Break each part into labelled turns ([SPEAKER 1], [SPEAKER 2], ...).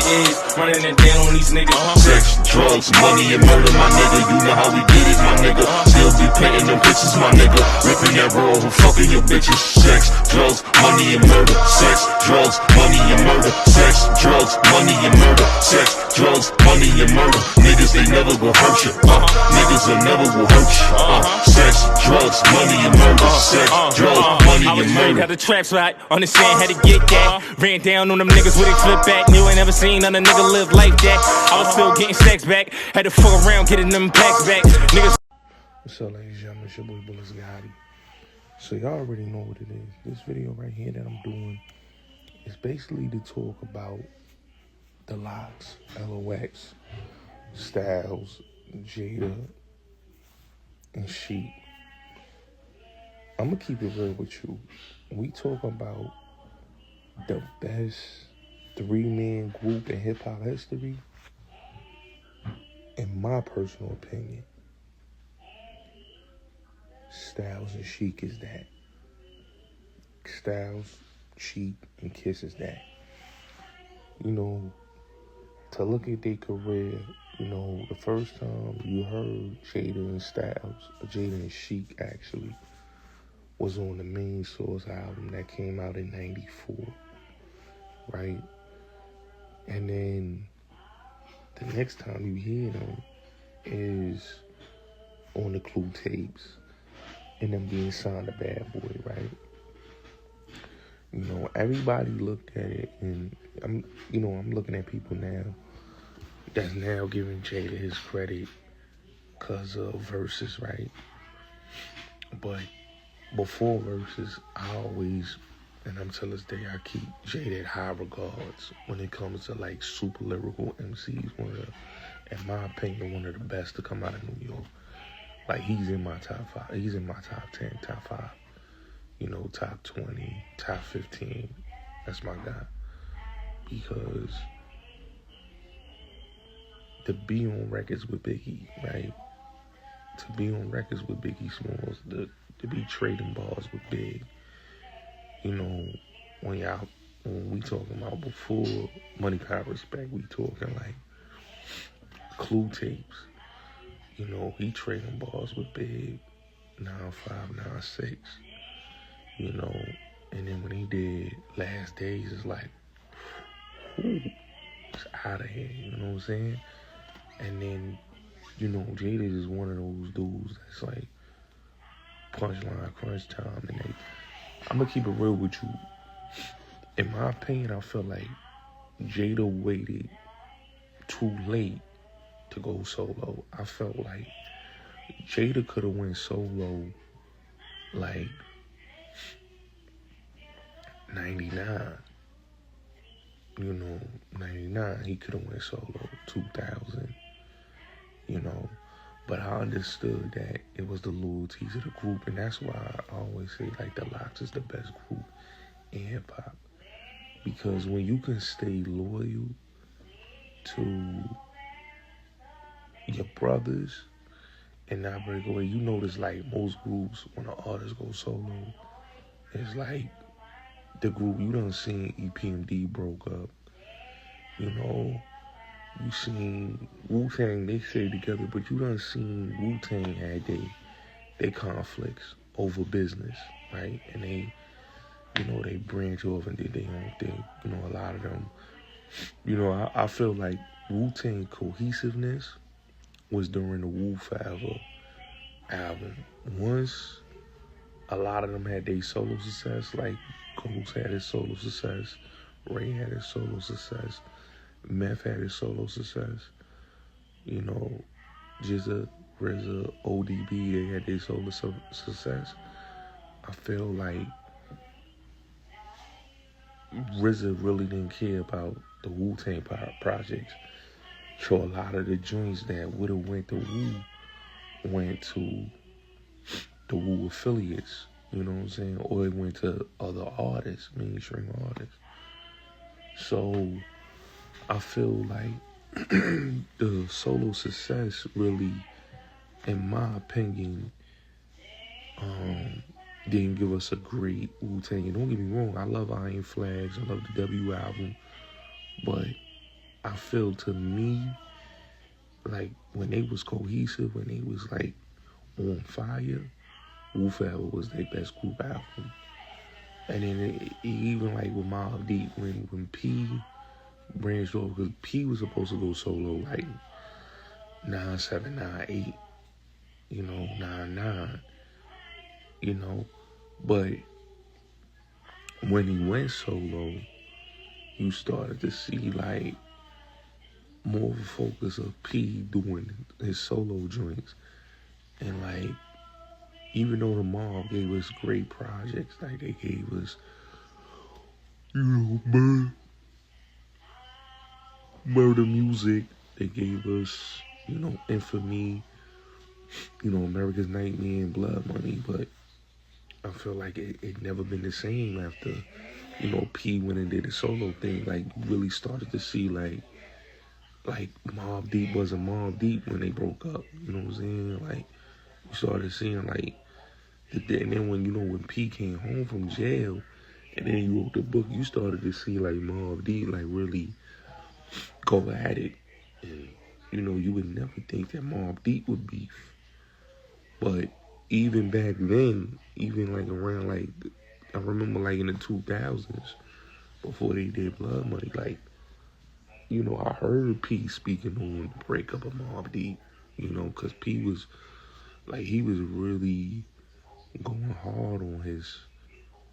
[SPEAKER 1] it is. Running it down on these niggas.
[SPEAKER 2] Sex, drugs, money, and murder, my nigga. You know how we get it, my nigga. Still be painting them pictures, my nigga. Ripping that raw, fucking your bitches. Sex, drugs, money, and murder. Sex, drugs, money, and murder. Sex, drugs, money, and murder. Sex, drugs, money, and murder. Niggas, they never gon' hurt you. Niggas, they never will hurt you. Sex, drugs, money, and murder. Sex, drugs, money, and murder.
[SPEAKER 1] How the traps right, understand how to get that. Ran down on them niggas with a flip back. Knew I never seen another nigga live like that. I was still getting stacks back. Had to fuck around getting them packs back. Niggas.
[SPEAKER 3] What's up, ladies and gentlemen? It's your boy Bullets Gotti. So y'all already know what it is. This video right here that I'm doing is basically to talk about the locks, LOX, Styles, Jada, and Sheep. I'm gonna keep it real with you. We talk about the best three-man group in hip-hop history. In my personal opinion, Styles and Sheik is that. Styles, Sheik, and Kiss is that. You know, to look at their career, you know, the first time you heard Jada and Styles, or Jada and Sheik actually, was on the Main Source album that came out in '94, right? And then the next time you hear them is on the Clue tapes and them being signed to Bad Boy, right? You know, everybody looked at it, and I'm looking at people now that's now giving Jada his credit because of Versus, right? But before Versus, I always, and until this day, I keep Jada at high regards when it comes to like super lyrical MCs. One of the, in my opinion, one of the best to come out of New York. Like, he's in my top 5. He's in my top 10, top 5. You know, top 20, top 15. That's my guy. Because to be on records with Biggie, right? To be on records with Biggie Smalls, to be trading balls with Big. You know, when we talking about before Money, Power, Respect, we talking like Clue tapes. You know, he trading balls with Big, 9-5, 9-6. You know, and then when he did Last Days, it's like, whew, it's out of here, you know what I'm saying? And then, you know, Jada is one of those dudes that's like, punchline, crunch time, and I'm gonna keep it real with you. In my opinion, I feel like Jada waited too late to go solo. I felt like Jada could have went solo like 99. You know, 99, he could have went solo. 2000, you know. But I understood that it was the loyalties of the group, and that's why I always say, like, the Lox is the best group in hip-hop. Because when you can stay loyal to your brothers and not break away, you notice, like, most groups, when an artist goes solo, it's like the group, you done seen EPMD broke up, you know. You seen Wu-Tang, they stayed together, but you done seen Wu-Tang had they conflicts over business, right? And they, you know, they branch off and did their own thing. You know, a lot of them, you know, I feel like Wu-Tang cohesiveness was during the Wu Forever album. Once a lot of them had their solo success, like Ghost had his solo success, Ray had his solo success, Meth had his solo success, you know, Jizza, RZA, ODB, they had their solo success. I feel like RZA really didn't care about the Wu-Tang projects. So a lot of the joints that would have went to Wu went to the Wu affiliates, you know what I'm saying? Or it went to other artists, mainstream artists. So I feel like the solo success really, in my opinion, didn't give us a great Wu-Tang. And don't get me wrong, I love Iron Flags, I love the W album, but I feel to me, like when they was cohesive, when they was like on fire, Wu Forever was their best group album. And then even like with Mobb Deep, when P branched off, because P was supposed to go solo like 9, 7, 9, 8, 9, 9, but when he went solo, you started to see like more of a focus of P doing his solo joints. And like, even though the Mob gave us great projects, like they gave us, murder music, they gave us, Infamy, America's Nightmare and Blood Money, but I feel like it never been the same after, P went and did a solo thing. Like, you really started to see like Mobb Deep wasn't Mobb Deep when they broke up. You know what I'm saying? Like, you started seeing like, and then when P came home from jail, and then you wrote the book, you started to see like Mobb Deep like really go at it. And you would never think that Mobb Deep would beef. But even back then, even like around like, I remember like in the 2000s, before they did Blood Money, like, I heard P speaking on the breakup of Mobb Deep, because P was, like, he was really going hard on his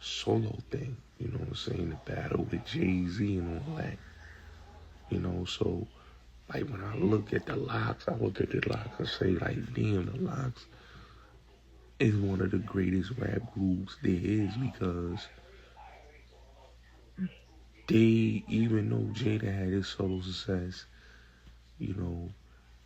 [SPEAKER 3] solo thing, you know what I'm saying, the battle with Jay-Z and all that, so, like, when I look at the Lox, I look at the Lox and say, like, damn, the Lox is one of the greatest rap groups there is, because they, even though Jada had his solo success,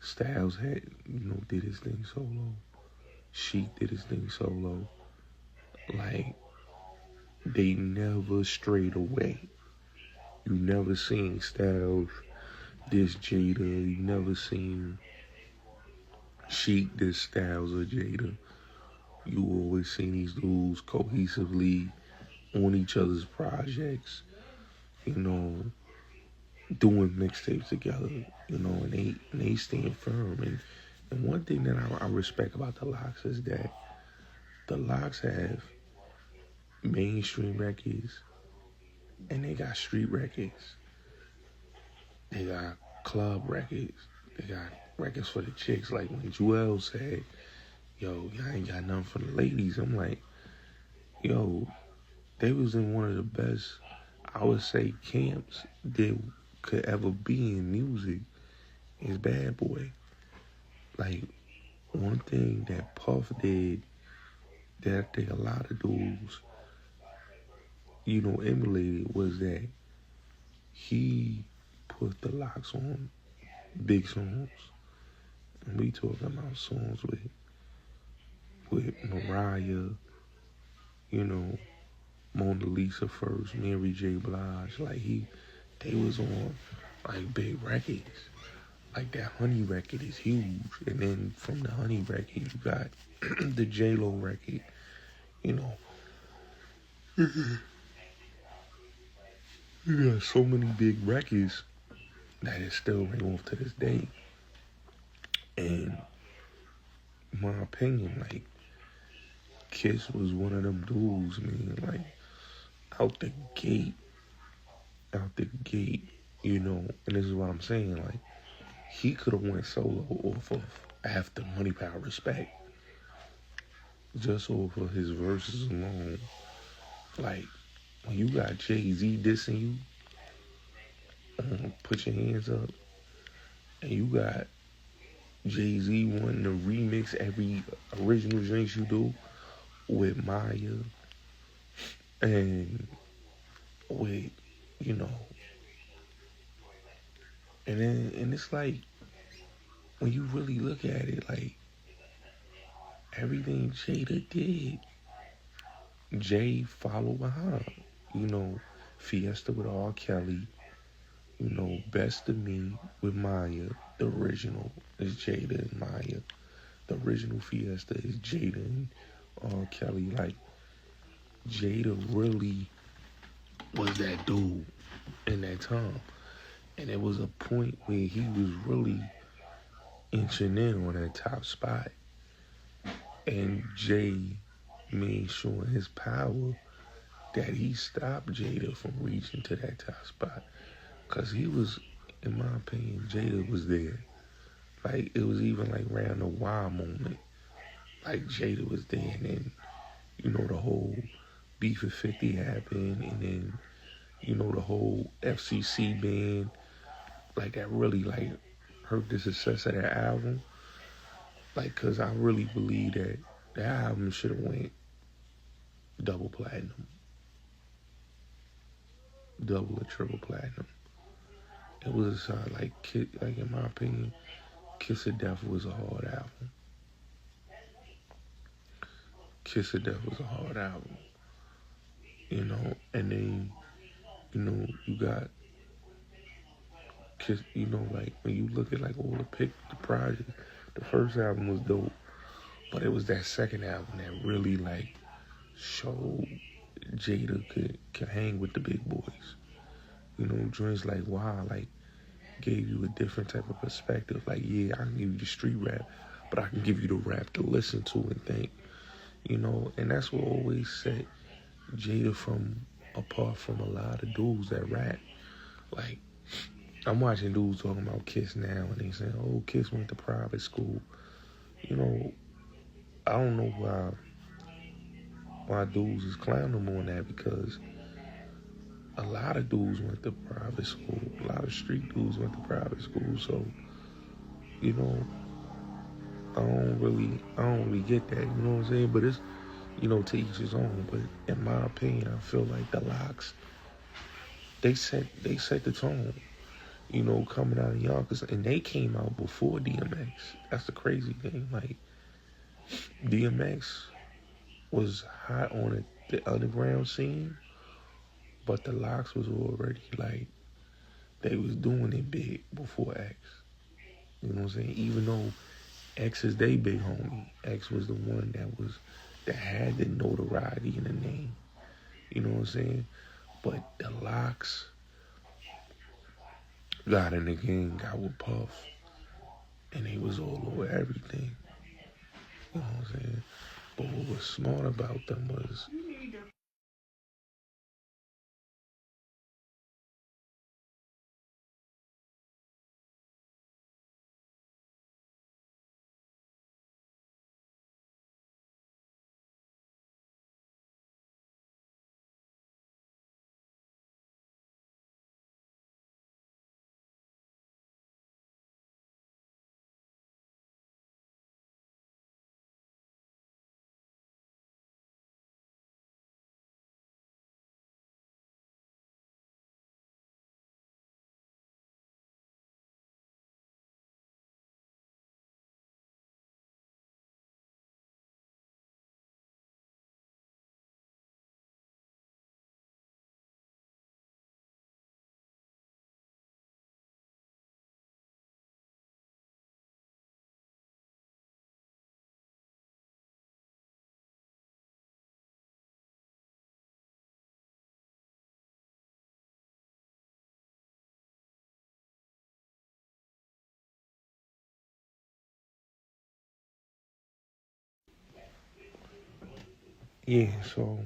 [SPEAKER 3] Styles had, did his thing solo, Sheik did his thing solo, like, they never strayed away. You never seen Styles diss Jada, you never seen Sheik diss Styles or Jada. You always seen these dudes cohesively on each other's projects, doing mixtapes together, and they stand firm. And one thing that I respect about the Lox is that the Lox have mainstream records and they got street records. They got club records. They got records for the chicks. Like when Joel said, yo, y'all ain't got nothing for the ladies. I'm like, yo, they was in one of the best, I would say, camps that could ever be in music is Bad Boy. Like, one thing that Puff did that I think a lot of dudes, emulated was that he put the Lox on big songs. And we talking about songs with Mariah, Mona Lisa first, Mary J. Blige. Like, they was on, like, big records. Like, that Honey record is huge. And then from the Honey record, you got the J-Lo record, You got so many big records that it still ring off to this day. And in my opinion, like, Kiss was one of them dudes, man, like, out the gate, and this is what I'm saying, like, he could have went solo off of After Money, Power, Respect, just off of his verses alone. Like, when you got Jay-Z dissing you, Put Your Hands Up, and you got Jay-Z wanting to remix every original drinks you do with Maya and with, and it's like, when you really look at it, like, everything Jada did, Jay followed behind. Fiesta with R. Kelly, Best of Me with Maya. The original is Jada and Maya. The original Fiesta is Jada and R. Kelly. Like, Jada really was that dude in that time. And it was a point where he was really inching in on that top spot. And Jay made sure in his power that he stopped Jada from reaching to that top spot. Because he was, in my opinion, Jada was there. Like, it was even like around the wild moment. Like, Jada was there, and then, you know, the whole beef at 50 happened, and then, you know, the whole FCC ban, like, that really, like, hurt the success of that album. Like, because I really believe that that album should have went double platinum. Double or triple platinum. It was like in my opinion, Kiss of Death was a hard album. Kiss of Death was a hard album. You know, and then, you know, you got Kiss, you know, like when you look at like all the projects, the first album was dope, but it was that second album that really like showed Jada could hang with the big boys. You know, joints like wow, like gave you a different type of perspective. Like, yeah, I can give you the street rap, but I can give you the rap to listen to and think. You know, and that's what always set Jada apart from a lot of dudes that rap. Like, I'm watching dudes talking about Kiss now, and they saying, "Oh, Kiss went to private school." You know, I don't know why dudes is clowning them on that, because a lot of dudes went to private school. A lot of street dudes went to private school. So, you know, I don't really get that. You know what I'm saying? But it's, you know, to each his own. But in my opinion, I feel like the Locks, they set the tone. You know, coming out of Yonkers, and they came out before DMX. That's the crazy thing. Like, DMX was hot on the underground scene, but the Locks was already like, they was doing it big before X. You know what I'm saying? Even though X is they big homie, X was the one that had the notoriety in the name. You know what I'm saying? But the Locks got in the game, got with Puff, and they was all over everything. You know what I'm saying? But what was smart about them was, yeah, so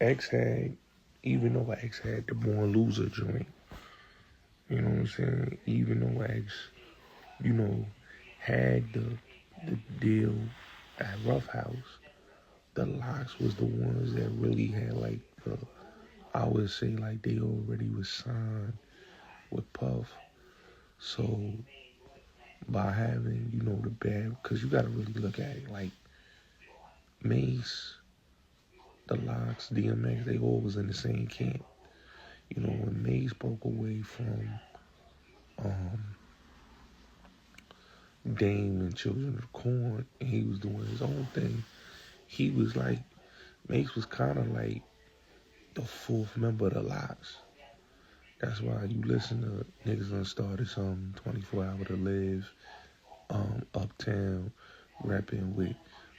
[SPEAKER 3] X had, even though X had the Born Loser joint, you know what I'm saying? Even though X, you know, had the deal at Rough House, the Locks was the ones that really had like I would say like they already was signed with Puff. So by having, you know, the bad, because you gotta really look at it like Mace, the Locks, DMX, they all was in the same camp. You know, when Mace broke away from Dame and Children of the Corn, and he was doing his own thing, he was like, Mace was kind of like the fourth member of the Locks. That's why you listen to niggas done started some 24 Hour to Live, Uptown, rapping with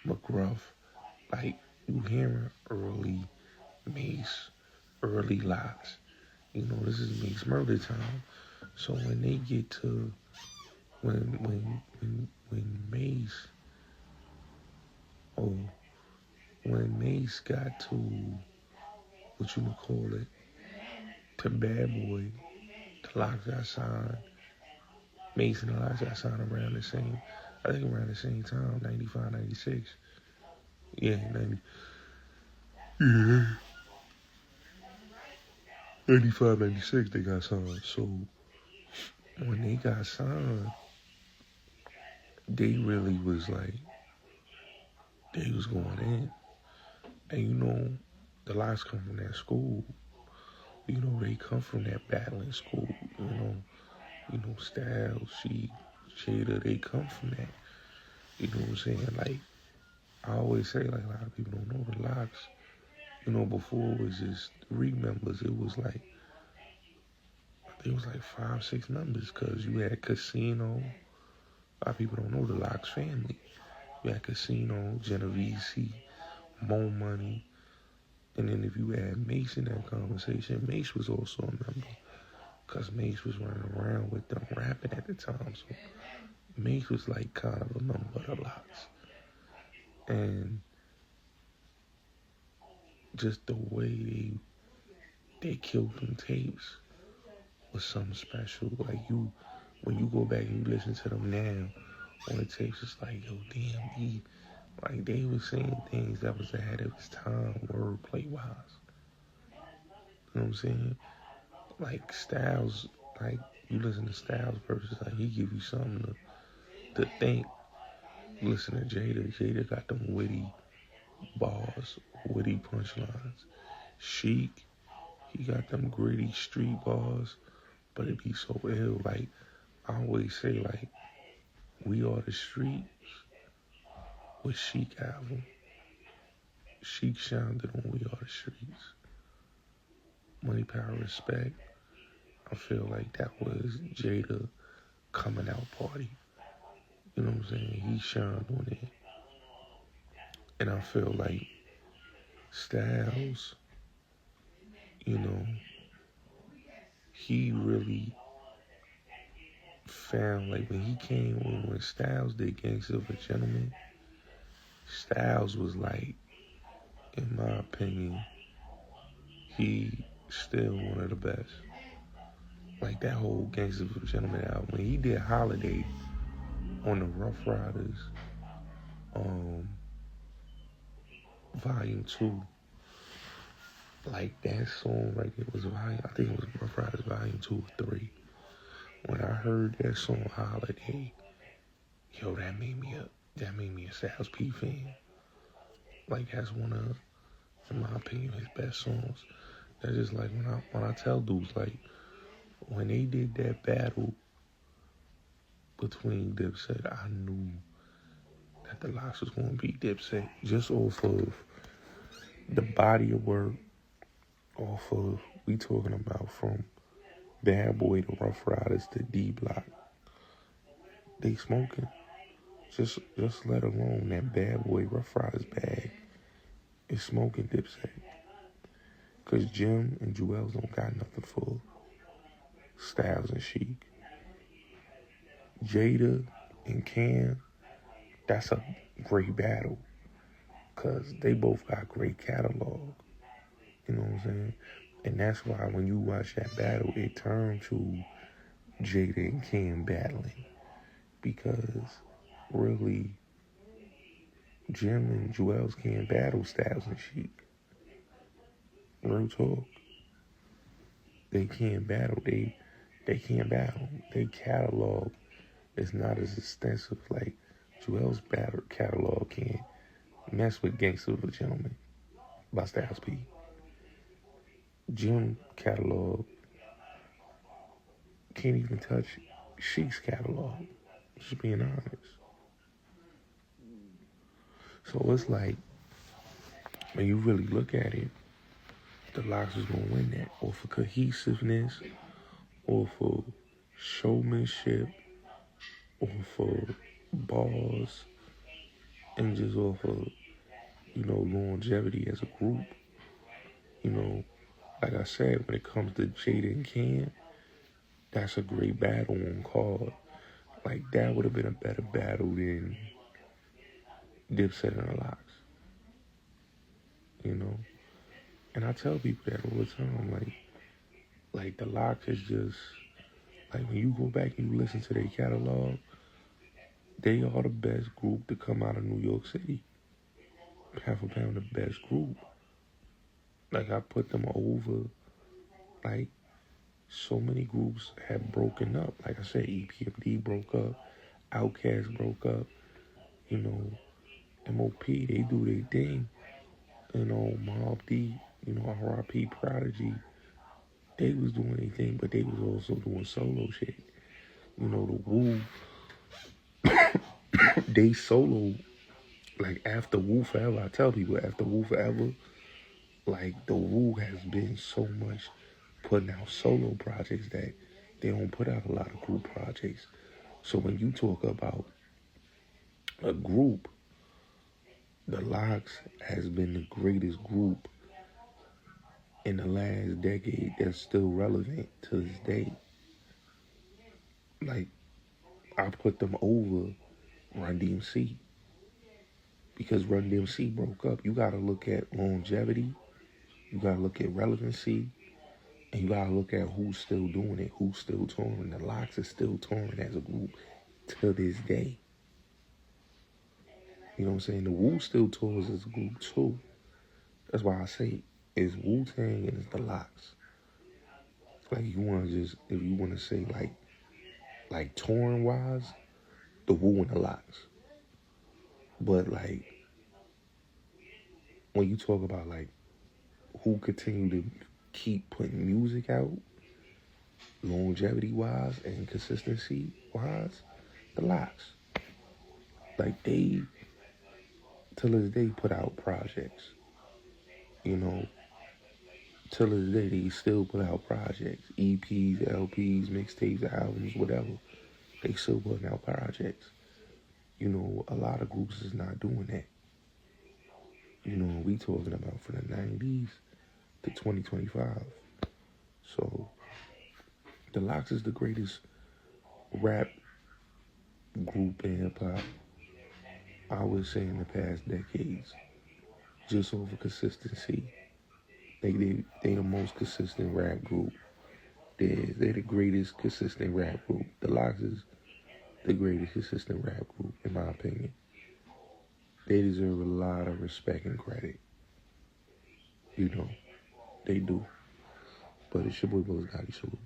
[SPEAKER 3] McGruff. Like, you hearing early Mace, early Locks. You know, this is Mace Murder time. So when they get to when Mace oh when Mace got to what you would call it to Bad Boy, the Locks got signed. Mace and the Locks got signed around the same, I think around the same time, 95, 96. Yeah, 90. Yeah. 95, 96 they got signed. So when they got signed, they really was like, they was going in. And you know, the Locks come from that school. You know, they come from that battling school. You know, Styles, Jada, they come from that. You know what I'm saying? Like, I always say, like, a lot of people don't know the Locks. You know, before it was just 3 members. It was like, I think it was like 5, 6 members, because you had Casino. A lot of people don't know the Locks family. You had Casino, Genovese, Mo Money. And then if you add Mace in that conversation, Mace was also a member. Because Mace was running around with them rapping at the time. So Mace was like kind of a member of the Locks. And just the way they killed them tapes was something special. Like when you go back and you listen to them now on the tapes, it's like, yo, damn, like they were saying things that was ahead of its time, wordplay wise. You know what I'm saying? Like Styles, like you listen to Styles verses, like he give you something to think. You listen to Jada got them witty bars, witty punchlines. Chic, he got them gritty street bars, but it be so ill. Like I always say, like We Are the Streets with Chic album. Chic sounded on We Are the Streets. Money, Power, Respect. I feel like that was Jada coming out party. You know what I'm saying? He shined on it. And I feel like Styles, you know, he really found, like when he came on, when Styles did Gangsta of a Gentleman, Styles was like, in my opinion, he still one of the best. Like that whole Gangsta of a Gentleman album. When he did Holiday on the Rough Riders, Volume 2, like that song right there was I think it was Rough Riders Volume 2 or 3. When I heard that song Holiday, yo, that made me a Styles P fan. Like that's one of, in my opinion, his best songs. That's just like when I tell dudes, like when they did that battle between Dipset, I knew that the Locks was gonna beat Dipset just off of the body of work, off of we talking about from Bad Boy to Rough Riders to D Block. They smoking. Just let alone that Bad Boy Rough Riders bag is smoking Dipset. Cause Jim and Jewels don't got nothing for Styles and Chic. Jada and Cam, that's a great battle. Cause they both got great catalog. You know what I'm saying? And that's why when you watch that battle, it turned to Jada and Cam battling. Because really, Jim and Jewels can't battle Styles and Chic. Real talk. They can't battle. They can't battle. They catalog is not as extensive. Like Jewel's battle catalog can't mess with Gangsta of a Gentleman by Styles P. Jim catalog can't even touch Chic's catalog. Just being honest. So it's like, when you really look at it, the Locks is gonna win that. Or for cohesiveness, or for showmanship, or for bars, and just off of, longevity as a group. Like I said, when it comes to Jada and Cam, that's a great battle on card. Like, that would have been a better battle than Dipset and the Locks, you know? And I tell people that all the time, like the Locks is just, like, when you go back and you listen to their catalog, they are the best group to come out of New York City. Half a Pound, the best group. Like, I put them over, like, so many groups have broken up. Like I said, EPMD broke up, Outkast broke up, you know, MOP, they do their thing. You know, Mob D, you know, RIP Prodigy, they was doing their thing, but they was also doing solo shit. You know, the Wu, they solo, like, after Wu Forever, I tell people, after Wu Forever, like, the Wu has been so much putting out solo projects that they don't put out a lot of group projects. So when you talk about a group, the Locks has been the greatest group in the last decade that's still relevant to this day. Like, I put them over Run DMC because Run DMC broke up. You gotta look at longevity, you gotta look at relevancy, and you gotta look at who's still doing it, who's still touring. The Locks is still touring as a group to this day. You know what I'm saying? The Wu still tours as a group too. That's why I say it's Wu-Tang and it's the Locks. Like, you wanna just, if you wanna say like touring wise, the Wu and the Locks. But like, when you talk about like who continue to keep putting music out, longevity wise and consistency wise, the Locks. Like, they, till this day, put out projects. You know, till this day, they still put out projects. EPs, LPs, mixtapes, albums, whatever. They still putting out projects. You know, a lot of groups is not doing that. You know, we talking about from the 90s to 2025. So, the Locks is the greatest rap group in hip-hop, I would say, in the past decades. Just over consistency. They the most consistent rap group. They're the greatest consistent rap group. The Locks is the greatest consistent rap group, in my opinion. They deserve a lot of respect and credit. You know, they do. But it's your boy Vladtv. Salute.